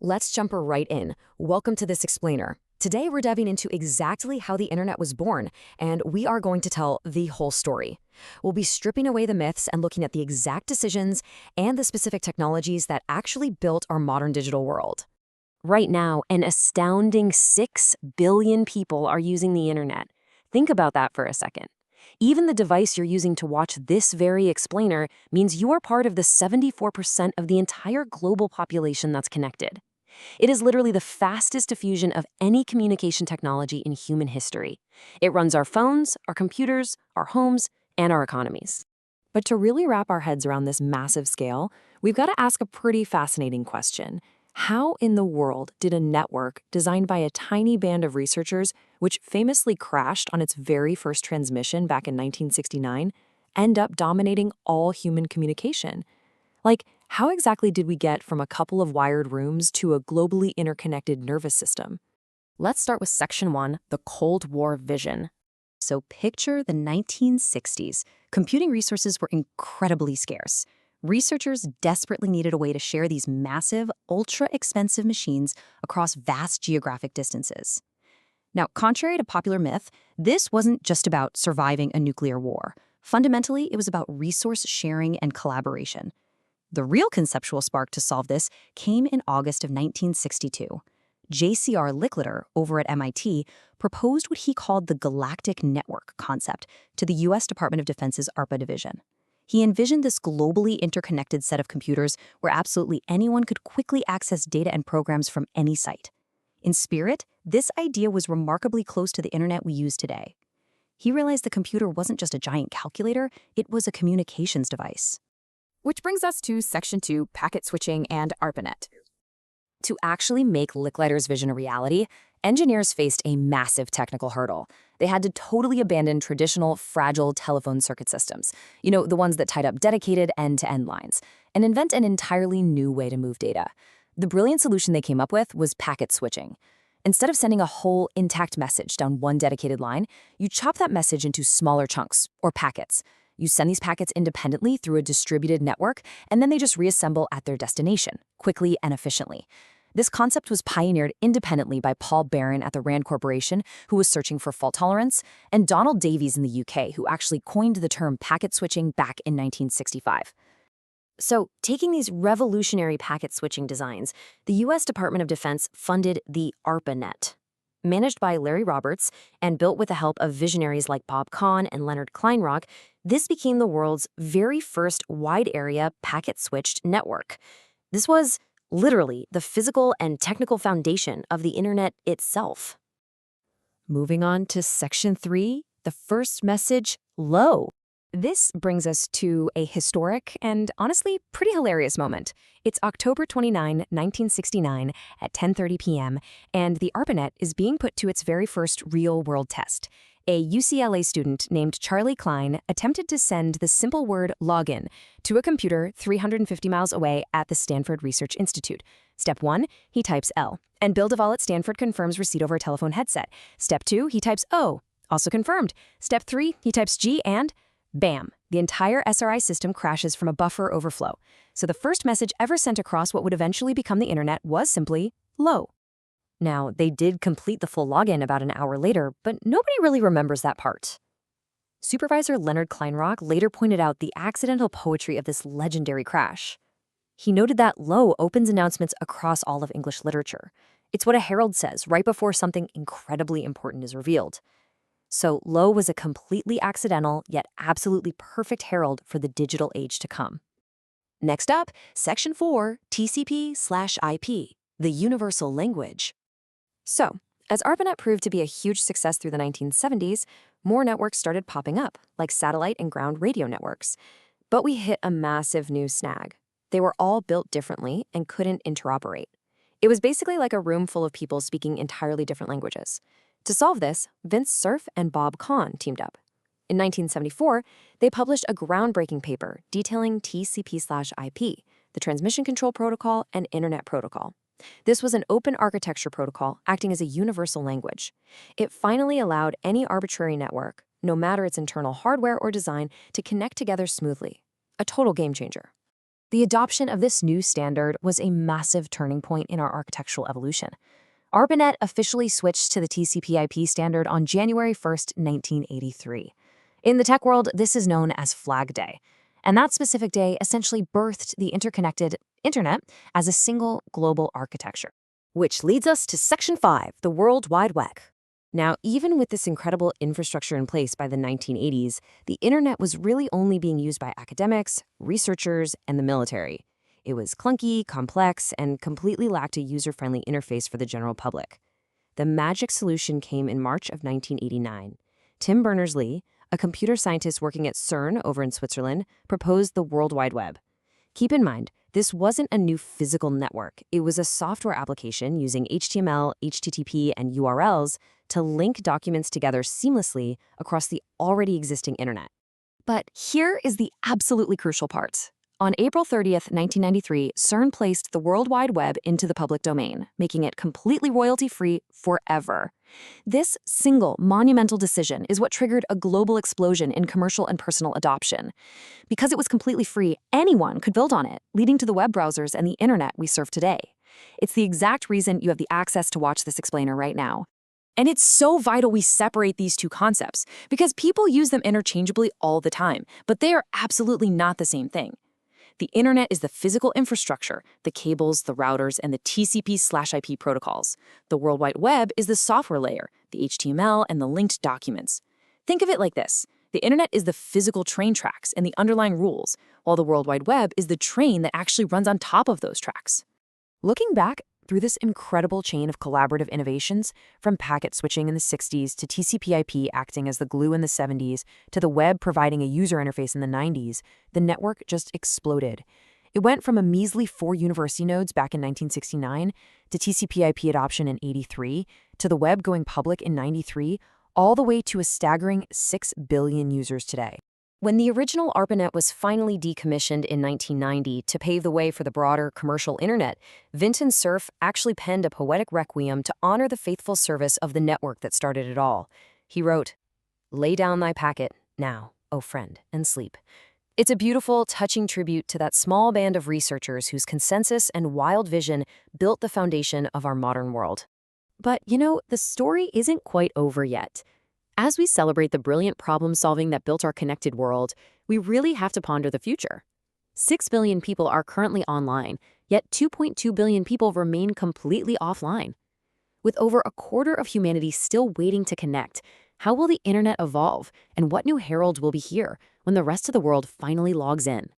Let's jump right in. Welcome to this explainer. Today we're diving into exactly how the internet was born, and we are going to tell the whole story. We'll be stripping away the myths and looking at the exact decisions and the specific technologies that actually built our modern digital world. Right now, an astounding 6 billion people are using the internet. Think about that for a second. Even the device you're using to watch this very explainer means you are part of the 74% of the entire global population that's connected. It is literally the fastest diffusion of any communication technology in human history. It runs our phones, our computers, our homes, and our economies. But to really wrap our heads around this massive scale, we've got to ask a pretty fascinating question. How in the world did a network designed by a tiny band of researchers, which famously crashed on its very first transmission back in 1969, end up dominating all human communication? Like, how exactly did we get from a couple of wired rooms to a globally interconnected nervous system? Let's start with Section 1, the Cold War vision. So picture the 1960s. Computing resources were incredibly scarce. Researchers desperately needed a way to share these massive, ultra-expensive machines across vast geographic distances. Now, contrary to popular myth, this wasn't just about surviving a nuclear war. Fundamentally, it was about resource sharing and collaboration. The real conceptual spark to solve this came in August of 1962. J.C.R. Licklider, over at MIT, proposed what he called the galactic network concept to the U.S. Department of Defense's ARPA division. He envisioned this globally interconnected set of computers where absolutely anyone could quickly access data and programs from any site. In spirit, this idea was remarkably close to the internet we use today. He realized the computer wasn't just a giant calculator, it was a communications device. Which brings us to Section 2, packet switching and ARPANET. To actually make Licklider's vision a reality, engineers faced a massive technical hurdle. They had to totally abandon traditional, fragile telephone circuit systems, the ones that tied up dedicated end-to-end lines, and invent an entirely new way to move data. The brilliant solution they came up with was packet switching. Instead of sending a whole intact message down one dedicated line, you chop that message into smaller chunks, or packets. You send these packets independently through a distributed network, and then they just reassemble at their destination, quickly and efficiently. This concept was pioneered independently by Paul Barron at the Rand Corporation, who was searching for fault tolerance, and Donald Davies in the UK, who actually coined the term packet switching back in 1965. So, taking these revolutionary packet switching designs, the U.S. Department of Defense funded the ARPANET. Managed by Larry Roberts and built with the help of visionaries like Bob Kahn and Leonard Kleinrock, this became the world's very first wide-area packet-switched network. This was literally the physical and technical foundation of the internet itself. Moving on to Section 3, the first message, low. This brings us to a historic and honestly pretty hilarious moment. It's October 29, 1969 at 10:30 p.m., and the ARPANET is being put to its very first real-world test. A UCLA student named Charlie Klein attempted to send the simple word login to a computer 350 miles away at the Stanford Research Institute. Step 1, he types L, and Bill Duvall at Stanford confirms receipt over a telephone headset. Step 2, he types O, also confirmed. Step 3, he types G, and bam, the entire SRI system crashes from a buffer overflow. So the first message ever sent across what would eventually become the internet was simply low. Now, they did complete the full login about an hour later, but nobody really remembers that part. Supervisor Leonard Kleinrock later pointed out the accidental poetry of this legendary crash. He noted that low opens announcements across all of English literature. It's what a herald says right before something incredibly important is revealed. So low was a completely accidental, yet absolutely perfect herald for the digital age to come. Next up, Section 4, TCP/IP, the universal language. So, as ARPANET proved to be a huge success through the 1970s, more networks started popping up, like satellite and ground radio networks. But we hit a massive new snag. They were all built differently and couldn't interoperate. It was basically like a room full of people speaking entirely different languages. To solve this, Vint Cerf and Bob Kahn teamed up. In 1974, they published a groundbreaking paper detailing TCP/IP, the Transmission Control Protocol and Internet Protocol. This was an open architecture protocol acting as a universal language. It finally allowed any arbitrary network, no matter its internal hardware or design, to connect together smoothly. A total game changer. The adoption of this new standard was a massive turning point in our architectural evolution. ARPANET officially switched to the TCP/IP standard on January 1st, 1983. In the tech world, this is known as Flag Day, and that specific day essentially birthed the interconnected Internet as a single global architecture. Which leads us to Section 5, the World Wide Web. Now, even with this incredible infrastructure in place by the 1980s, the internet was really only being used by academics, researchers, and the military. It was clunky, complex, and completely lacked a user-friendly interface for the general public. The magic solution came in March of 1989. Tim Berners-Lee, a computer scientist working at CERN over in Switzerland, proposed the World Wide Web. Keep in mind, this wasn't a new physical network. It was a software application using HTML, HTTP, and URLs to link documents together seamlessly across the already existing internet. But here is the absolutely crucial part. On April 30th, 1993, CERN placed the World Wide Web into the public domain, making it completely royalty-free forever. This single monumental decision is what triggered a global explosion in commercial and personal adoption. Because it was completely free, anyone could build on it, leading to the web browsers and the internet we serve today. It's the exact reason you have the access to watch this explainer right now. And it's so vital we separate these two concepts, because people use them interchangeably all the time, but they are absolutely not the same thing. The internet is the physical infrastructure, the cables, the routers, and the TCP/IP protocols. The World Wide Web is the software layer, the HTML, and the linked documents. Think of it like this. The internet is the physical train tracks and the underlying rules, while the World Wide Web is the train that actually runs on top of those tracks. Looking back through this incredible chain of collaborative innovations, from packet switching in the 60s to TCP/IP acting as the glue in the 70s to the web providing a user interface in the 90s, the network just exploded. It went from a measly 4 university nodes back in 1969 to TCP/IP adoption in 83 to the web going public in 93, all the way to a staggering 6 billion users today. When the original ARPANET was finally decommissioned in 1990 to pave the way for the broader commercial internet, Vint and Cerf actually penned a poetic requiem to honor the faithful service of the network that started it all. He wrote, "Lay down thy packet, now, O friend, and sleep." It's a beautiful, touching tribute to that small band of researchers whose consensus and wild vision built the foundation of our modern world. But, the story isn't quite over yet. As we celebrate the brilliant problem-solving that built our connected world, we really have to ponder the future. 6 billion people are currently online, yet 2.2 billion people remain completely offline. With over a quarter of humanity still waiting to connect, how will the internet evolve, and what new heralds will be here when the rest of the world finally logs in?